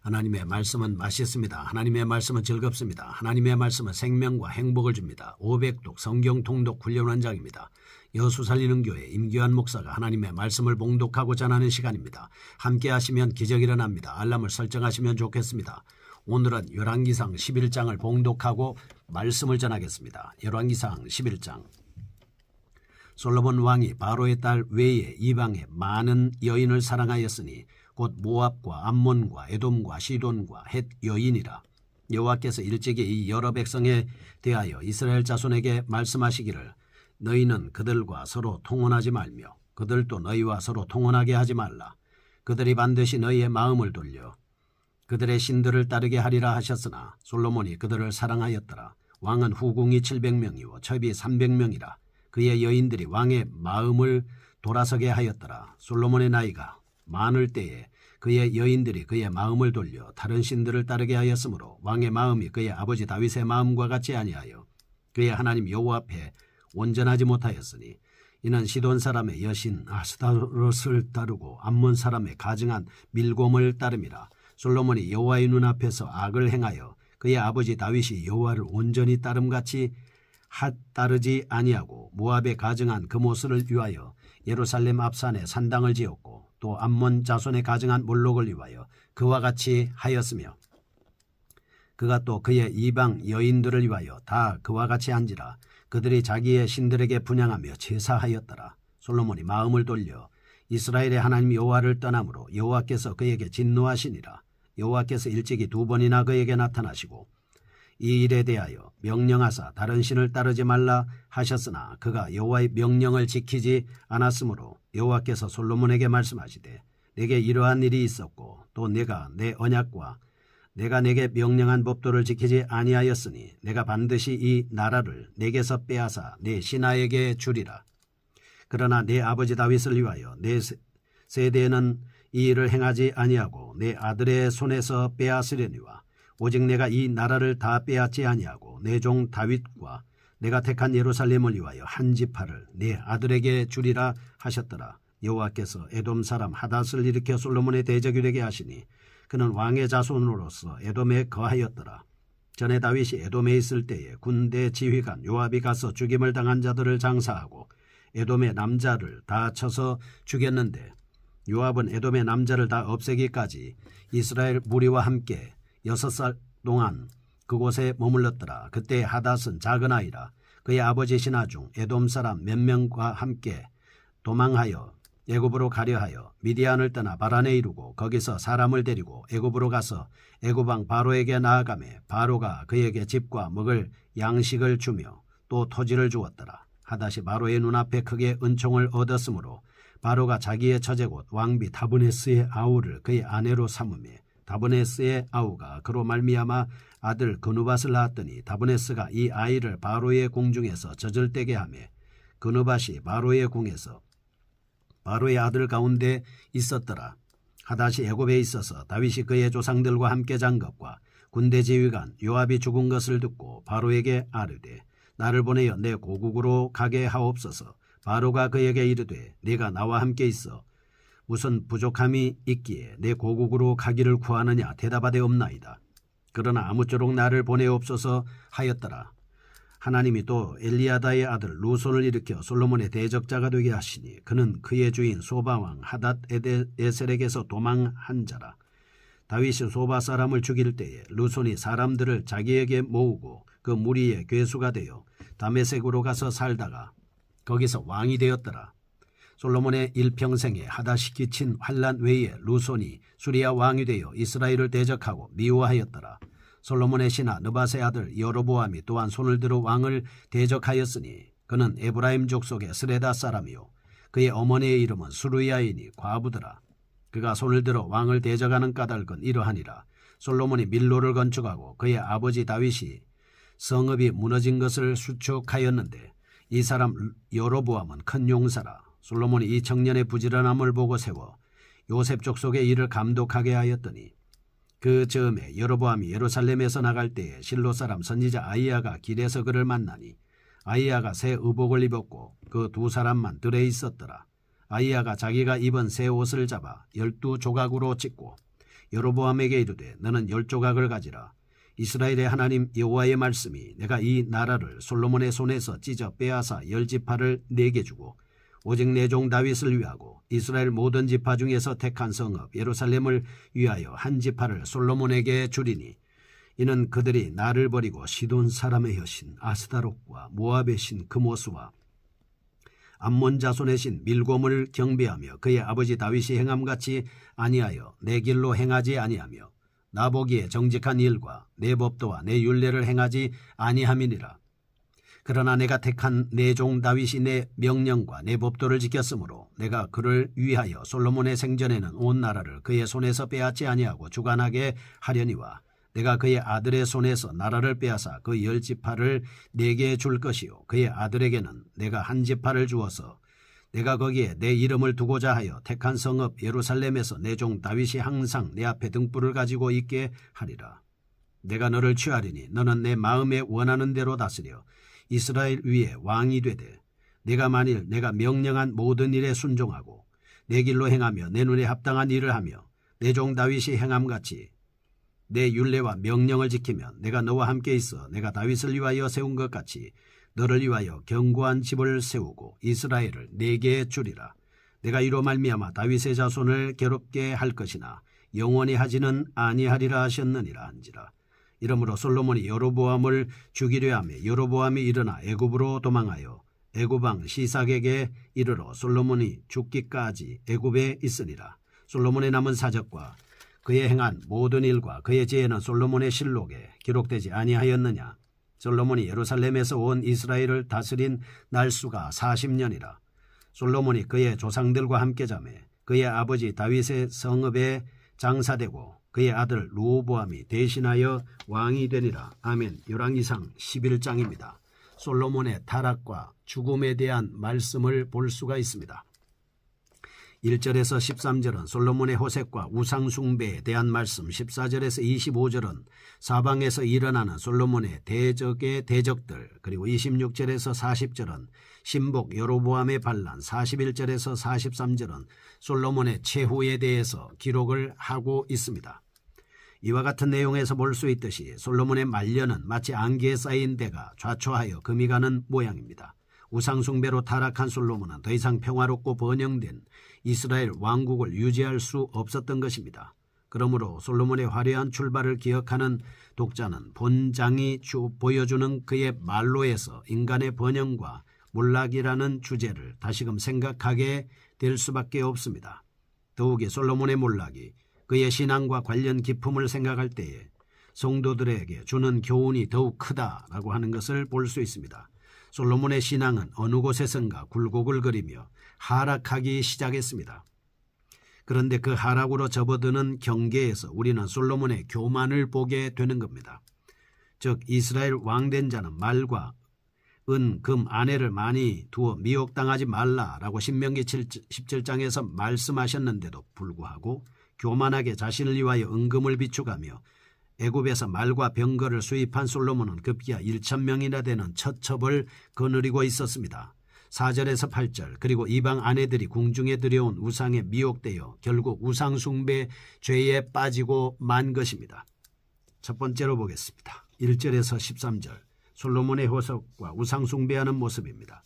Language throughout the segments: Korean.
하나님의 말씀은 맛있습니다. 하나님의 말씀은 즐겁습니다. 하나님의 말씀은 생명과 행복을 줍니다. 500독 성경 통독 훈련 원장입니다. 여수 살리는 교회 임규환 목사가 하나님의 말씀을 봉독하고 전하는 시간입니다. 함께 하시면 기적이 일어납니다. 알람을 설정하시면 좋겠습니다. 오늘은 열왕기상 11장을 봉독하고 말씀을 전하겠습니다. 열왕기상 11장. 솔로몬 왕이 바로의 딸 외에 이방에 많은 여인을 사랑하였으니 곧 모압과 암몬과 에돔과 시돈과 헷 여인이라. 여호와께서 일찍이 이 여러 백성에 대하여 이스라엘 자손에게 말씀하시기를 너희는 그들과 서로 통혼하지 말며 그들도 너희와 서로 통혼하게 하지 말라. 그들이 반드시 너희의 마음을 돌려 그들의 신들을 따르게 하리라 하셨으나 솔로몬이 그들을 사랑하였더라. 왕은 후궁이 700명이요 첩이 300명이라. 그의 여인들이 왕의 마음을 돌아서게 하였더라. 솔로몬의 나이가 많을 때에 그의 여인들이 그의 마음을 돌려 다른 신들을 따르게 하였으므로 왕의 마음이 그의 아버지 다윗의 마음과 같이 아니하여 그의 하나님 여호와 앞에 온전하지 못하였으니 이는 시돈 사람의 여신 아스타롯을 따르고 암몬 사람의 가증한 밀곰을 따름이라. 솔로몬이 여호와의 눈앞에서 악을 행하여 그의 아버지 다윗이 여호와를 온전히 따름같이 따르지 아니하고 모압에 가증한 금오스를 위하여 예루살렘 앞산에 산당을 지었고 또 암몬 자손에 가증한 몰록을 위하여 그와 같이 하였으며 그가 또 그의 이방 여인들을 위하여 다 그와 같이 한지라. 그들이 자기의 신들에게 분향하며 제사하였더라. 솔로몬이 마음을 돌려 이스라엘의 하나님 여호와를 떠남으로 여호와께서 그에게 진노하시니라. 여호와께서 일찍이 2번이나 그에게 나타나시고 이 일에 대하여 명령하사 다른 신을 따르지 말라 하셨으나 그가 여호와의 명령을 지키지 않았으므로 여호와께서 솔로몬에게 말씀하시되 내게 이러한 일이 있었고 또 내가 내 언약과 내가 내게 명령한 법도를 지키지 아니하였으니 내가 반드시 이 나라를 내게서 빼앗아 내 신하에게 주리라. 그러나 내 아버지 다윗을 위하여 내 세대에는 이 일을 행하지 아니하고 내 아들의 손에서 빼앗으려니와 오직 내가 이 나라를 다 빼앗지 아니하고 내 종 다윗과 내가 택한 예루살렘을 위하여 한 지파를 내 아들에게 주리라 하셨더라. 여호와께서 에돔 사람 하닷을 일으켜 솔로몬의 대적이 되게 하시니 그는 왕의 자손으로서 에돔에 거하였더라. 전에 다윗이 에돔에 있을 때에 군대 지휘관 요압이 가서 죽임을 당한 자들을 장사하고 에돔의 남자를 다 쳐서 죽였는데 요압은 에돔의 남자를 다 없애기까지 이스라엘 무리와 함께 6살 동안 그곳에 머물렀더라. 그때 하닷은 작은 아이라. 그의 아버지 신하 중 에돔 사람 몇 명과 함께 도망하여 애굽으로 가려 하여 미디안을 떠나 바란에 이르고 거기서 사람을 데리고 애굽으로 가서 애굽 왕 바로에게 나아가매 바로가 그에게 집과 먹을 양식을 주며 또 토지를 주었더라. 하닷이 바로의 눈앞에 크게 은총을 얻었으므로 바로가 자기의 처제곧 왕비 다브네스의 아우를 그의 아내로 삼으매 다브네스의 아우가 그로 말미암아 아들 그누밧을 낳았더니 다브네스가 이 아이를 바로의 궁중에서 젖을떼게 하매 그누밧이 바로의 궁에서 바로의 아들 가운데 있었더라. 하닷이 애굽에 있어서 다윗이 그의 조상들과 함께 잔 것과 군대 지휘관 요압이 죽은 것을 듣고 바로에게 아뢰되 나를 보내어 내 고국으로 가게 하옵소서. 바로가 그에게 이르되 네가 나와 함께 있어 무슨 부족함이 있기에 내 고국으로 가기를 구하느냐 대답하되 없나이다. 그러나 아무쪼록 나를 보내옵소서 하였더라. 하나님이 또 엘리야다의 아들 루손을 일으켜 솔로몬의 대적자가 되게 하시니 그는 그의 주인 소바왕 하닷 에셀에게서 도망한 자라. 다윗이 소바 사람을 죽일 때에 루손이 사람들을 자기에게 모으고 그 무리의 괴수가 되어 다메섹으로 가서 살다가 거기서 왕이 되었더라. 솔로몬의 일평생에 하닷이 끼친 환난 외에 루손이 수리아 왕이 되어 이스라엘을 대적하고 미워하였더라. 솔로몬의 신하 느밧의 아들 여로보암이 또한 손을 들어 왕을 대적하였으니 그는 에브라임 족속의 스레다 사람이요 그의 어머니의 이름은 수르야이니 과부더라. 그가 손을 들어 왕을 대적하는 까닭은 이러하니라. 솔로몬이 밀로를 건축하고 그의 아버지 다윗이 성읍이 무너진 것을 수축하였는데 이 사람 여로보암은 큰 용사라. 솔로몬이 이 청년의 부지런함을 보고 세워 요셉 족속의 일을 감독하게 하였더니 그 즈음에 여로보암이 예루살렘에서 나갈 때에 실로 사람 선지자 아히야가 길에서 그를 만나니 아히야가 새 의복을 입었고 그 2사람만 들에 있었더라. 아히야가 자기가 입은 새 옷을 잡아 12조각으로 찢고 여로보암에게 이르되 너는 10조각을 가지라. 이스라엘의 하나님 여호와의 말씀이 내가 이 나라를 솔로몬의 손에서 찢어 빼앗아 10지파를 내게 주고 오직 내 종 다윗을 위하고 이스라엘 모든 지파 중에서 택한 성읍 예루살렘을 위하여 한 지파를 솔로몬에게 주리니 이는 그들이 나를 버리고 시돈 사람의 여신 아스다롯과 모압의 신 그모스와 암몬 자손의 신 밀곰을 경배하며 그의 아버지 다윗이 행함같이 아니하여 내 길로 행하지 아니하며 나 보기에 정직한 일과 내 법도와 내 율례를 행하지 아니함이니라. 그러나 내가 택한 내 종 다윗이 내 명령과 내 법도를 지켰으므로 내가 그를 위하여 솔로몬의 생전에는 온 나라를 그의 손에서 빼앗지 아니하고 주관하게 하려니와 내가 그의 아들의 손에서 나라를 빼앗아 그 10지파를 내게 줄 것이요 그의 아들에게는 내가 한 지파를 주어서 내가 거기에 내 이름을 두고자 하여 택한 성읍 예루살렘에서 내 종 다윗이 항상 내 앞에 등불을 가지고 있게 하리라. 내가 너를 취하리니 너는 내 마음에 원하는 대로 다스려 이스라엘 위에 왕이 되되 내가 만일 내가 명령한 모든 일에 순종하고 내 길로 행하며 내 눈에 합당한 일을 하며 내 종 다윗이 행함같이 내 율례와 명령을 지키면 내가 너와 함께 있어 내가 다윗을 위하여 세운 것 같이 너를 위하여 견고한 집을 세우고 이스라엘을 내게 주리라. 내가 이로 말미암아 다윗의 자손을 괴롭게 할 것이나 영원히 하지는 아니하리라 하셨느니라 한지라. 이러므로 솔로몬이 여로보암을 죽이려 하며 여로보암이 일어나 애굽으로 도망하여 애굽 왕 시삭에게 이르러 솔로몬이 죽기까지 애굽에 있으니라. 솔로몬의 남은 사적과 그의 행한 모든 일과 그의 지혜는 솔로몬의 실록에 기록되지 아니하였느냐. 솔로몬이 예루살렘에서 온 이스라엘을 다스린 날수가 40년이라. 솔로몬이 그의 조상들과 함께 자매 그의 아버지 다윗의 성읍에 장사되고 그의 아들 르호보암이 대신하여 왕이 되니라. 아멘. 열왕기상 11장입니다. 솔로몬의 타락과 죽음에 대한 말씀을 볼 수가 있습니다. 1절에서 13절은 솔로몬의 호색과 우상숭배에 대한 말씀, 14절에서 25절은 사방에서 일어나는 솔로몬의 대적의 대적들, 그리고 26절에서 40절은 신복 여로보암의 반란, 41절에서 43절은 솔로몬의 최후에 대해서 기록을 하고 있습니다. 이와 같은 내용에서 볼 수 있듯이 솔로몬의 말년은 마치 안개에 쌓인 대가 좌초하여 금이 가는 모양입니다. 우상숭배로 타락한 솔로몬은 더 이상 평화롭고 번영된 이스라엘 왕국을 유지할 수 없었던 것입니다. 그러므로 솔로몬의 화려한 출발을 기억하는 독자는 본장이 보여주는 그의 말로에서 인간의 번영과 몰락이라는 주제를 다시금 생각하게 될 수밖에 없습니다. 더욱이 솔로몬의 몰락이 그의 신앙과 관련 기품을 생각할 때에 성도들에게 주는 교훈이 더욱 크다라고 하는 것을 볼 수 있습니다. 솔로몬의 신앙은 어느 곳에선가 굴곡을 그리며 하락하기 시작했습니다. 그런데 그 하락으로 접어드는 경계에서 우리는 솔로몬의 교만을 보게 되는 겁니다. 즉 이스라엘 왕된 자는 말과 은, 금, 아내를 많이 두어 미혹당하지 말라라고 신명기 17장에서 말씀하셨는데도 불구하고 교만하게 자신을 위하여 은금을 비추가며 애굽에서 말과 병거를 수입한 솔로몬은 급기야 1,000명이나 되는 처첩을 거느리고 있었습니다. 4절에서 8절 그리고 이방 아내들이 궁중에 들여온 우상에 미혹되어 결국 우상숭배 죄에 빠지고 만 것입니다. 첫 번째로 보겠습니다. 1절에서 13절 솔로몬의 호석과 우상숭배하는 모습입니다.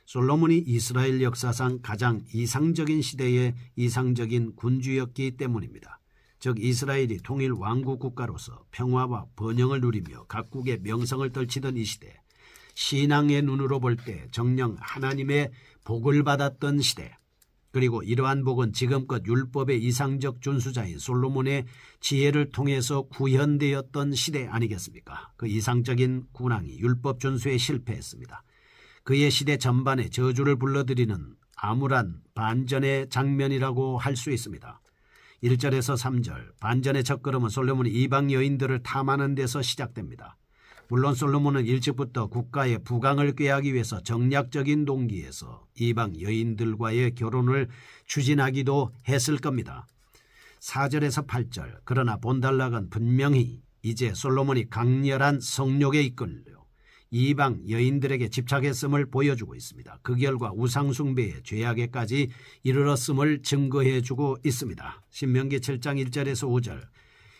솔로몬이 이스라엘 역사상 가장 이상적인 시대의 이상적인 군주였기 때문입니다. 즉 이스라엘이 통일 왕국 국가로서 평화와 번영을 누리며 각국의 명성을 떨치던 이 시대, 신앙의 눈으로 볼 때 정녕 하나님의 복을 받았던 시대, 그리고 이러한 복은 지금껏 율법의 이상적 준수자인 솔로몬의 지혜를 통해서 구현되었던 시대 아니겠습니까? 그 이상적인 군왕이 율법 준수에 실패했습니다. 그의 시대 전반에 저주를 불러들이는 암울한 반전의 장면이라고 할 수 있습니다. 1절에서 3절 반전의 첫걸음은 솔로몬이 이방 여인들을 탐하는 데서 시작됩니다. 물론 솔로몬은 일찍부터 국가의 부강을 꾀하기 위해서 정략적인 동기에서 이방 여인들과의 결혼을 추진하기도 했을 겁니다. 4절에서 8절 그러나 본달락은 분명히 이제 솔로몬이 강렬한 성욕에 이끌려 이방 여인들에게 집착했음을 보여주고 있습니다. 그 결과 우상숭배의 죄악에까지 이르렀음을 증거해주고 있습니다. 신명기 7장 1절에서 5절.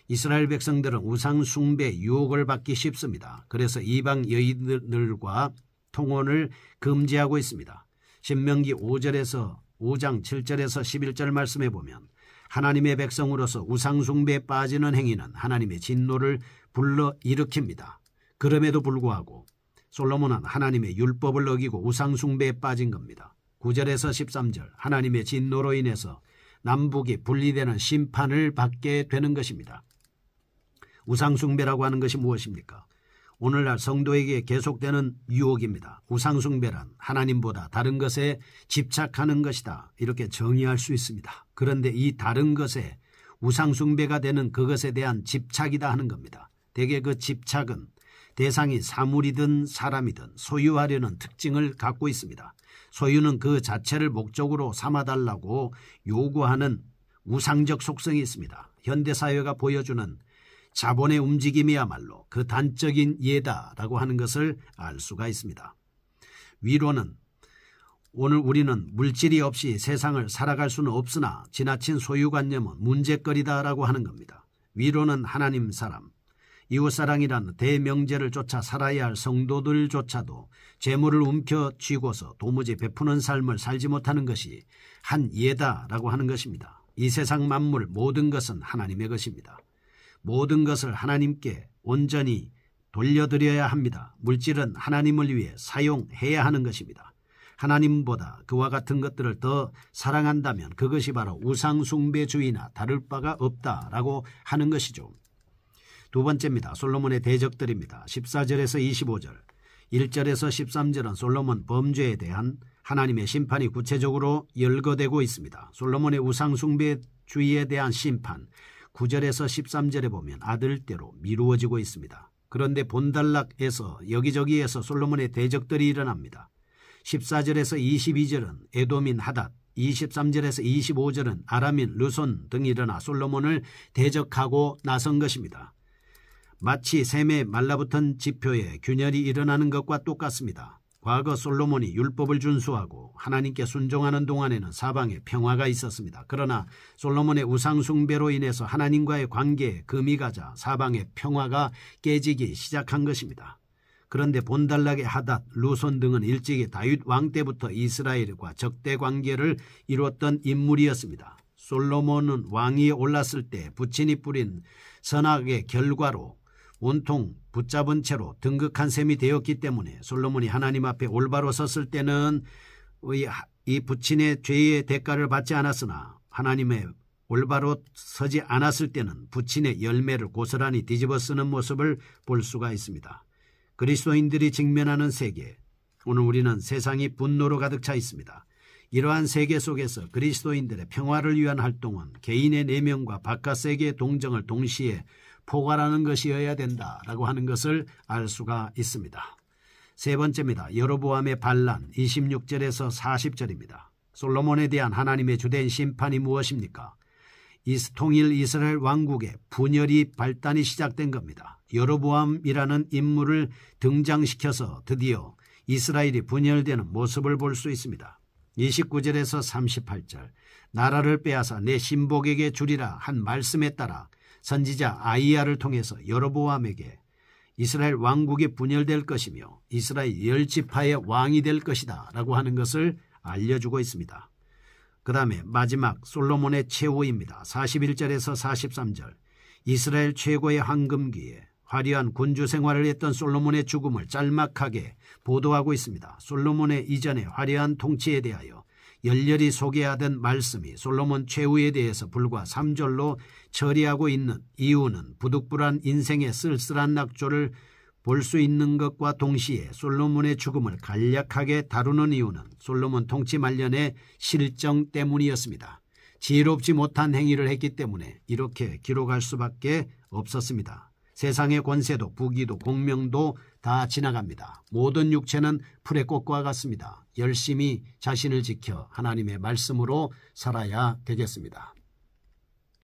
이스라엘 백성들은 우상숭배 유혹을 받기 쉽습니다. 그래서 이방 여인들과 통혼을 금지하고 있습니다. 신명기 5장 7절에서 11절 말씀해 보면 하나님의 백성으로서 우상숭배에 빠지는 행위는 하나님의 진노를 불러일으킵니다. 그럼에도 불구하고 솔로몬은 하나님의 율법을 어기고 우상숭배에 빠진 겁니다. 9절에서 13절 하나님의 진노로 인해서 남북이 분리되는 심판을 받게 되는 것입니다. 우상숭배라고 하는 것이 무엇입니까? 오늘날 성도에게 계속되는 유혹입니다. 우상숭배란 하나님보다 다른 것에 집착하는 것이다. 이렇게 정의할 수 있습니다. 그런데 이 다른 것에 우상숭배가 되는 그것에 대한 집착이다 하는 겁니다. 대개 그 집착은 대상이 사물이든 사람이든 소유하려는 특징을 갖고 있습니다. 소유는 그 자체를 목적으로 삼아달라고 요구하는 우상적 속성이 있습니다. 현대사회가 보여주는 자본의 움직임이야말로 그 단적인 예다라고 하는 것을 알 수가 있습니다. 위로는 오늘 우리는 물질이 없이 세상을 살아갈 수는 없으나 지나친 소유관념은 문제거리다라고 하는 겁니다. 위로는 하나님 사람, 이웃사랑이라는 대명제를 쫓아 살아야 할 성도들조차도 재물을 움켜쥐고서 도무지 베푸는 삶을 살지 못하는 것이 한 예다라고 하는 것입니다. 이 세상 만물 모든 것은 하나님의 것입니다. 모든 것을 하나님께 온전히 돌려드려야 합니다. 물질은 하나님을 위해 사용해야 하는 것입니다. 하나님보다 그와 같은 것들을 더 사랑한다면 그것이 바로 우상숭배주의나 다를 바가 없다라고 하는 것이죠. 두 번째입니다. 솔로몬의 대적들입니다. 14절에서 25절, 1절에서 13절은 솔로몬 범죄에 대한 하나님의 심판이 구체적으로 열거되고 있습니다. 솔로몬의 우상숭배주의에 대한 심판, 9절에서 13절에 보면 아들대로 미루어지고 있습니다. 그런데 본달락에서 여기저기에서 솔로몬의 대적들이 일어납니다. 14절에서 22절은 에돔인 하닷, 23절에서 25절은 아람인 르손 등이 일어나 솔로몬을 대적하고 나선 것입니다. 마치 샘에 말라붙은 지표에 균열이 일어나는 것과 똑같습니다. 과거 솔로몬이 율법을 준수하고 하나님께 순종하는 동안에는 사방에 평화가 있었습니다. 그러나 솔로몬의 우상숭배로 인해서 하나님과의 관계에 금이 가자 사방에 평화가 깨지기 시작한 것입니다. 그런데 본달락의 하닷, 루손 등은 일찍이 다윗 왕 때부터 이스라엘과 적대 관계를 이루었던 인물이었습니다. 솔로몬은 왕위에 올랐을 때 부친이 뿌린 선악의 결과로 온통 붙잡은 채로 등극한 셈이 되었기 때문에 솔로몬이 하나님 앞에 올바로 섰을 때는 이 부친의 죄의 대가를 받지 않았으나 하나님의 올바로 서지 않았을 때는 부친의 열매를 고스란히 뒤집어 쓰는 모습을 볼 수가 있습니다. 그리스도인들이 직면하는 세계, 오늘 우리는 세상이 분노로 가득 차 있습니다. 이러한 세계 속에서 그리스도인들의 평화를 위한 활동은 개인의 내면과 바깥 세계의 동정을 동시에 포괄하는 것이어야 된다라고 하는 것을 알 수가 있습니다. 세 번째입니다. 여로보암의 반란, 26절에서 40절입니다. 솔로몬에 대한 하나님의 주된 심판이 무엇입니까? 통일 이스라엘 왕국의 분열이 발단이 시작된 겁니다. 여로보암이라는 인물을 등장시켜서 드디어 이스라엘이 분열되는 모습을 볼 수 있습니다. 29절에서 38절, 나라를 빼앗아 내 신복에게 주리라 한 말씀에 따라 선지자 아이야를 통해서 여로보암에게 이스라엘 왕국이 분열될 것이며 이스라엘 10지파의 왕이 될 것이다 라고 하는 것을 알려주고 있습니다. 그 다음에 마지막 솔로몬의 최후입니다. 41절에서 43절, 이스라엘 최고의 황금기에 화려한 군주 생활을 했던 솔로몬의 죽음을 짤막하게 보도하고 있습니다. 솔로몬의 이전의 화려한 통치에 대하여 열렬히 소개하던 말씀이 솔로몬 최후에 대해서 불과 3절로 처리하고 있는 이유는 부득불한 인생의 쓸쓸한 낙조를 볼 수 있는 것과 동시에 솔로몬의 죽음을 간략하게 다루는 이유는 솔로몬 통치 말년의 실정 때문이었습니다. 지혜롭지 못한 행위를 했기 때문에 이렇게 기록할 수밖에 없었습니다. 세상의 권세도 부귀도 공명도 다 지나갑니다. 모든 육체는 풀의 꽃과 같습니다. 열심히 자신을 지켜 하나님의 말씀으로 살아야 되겠습니다.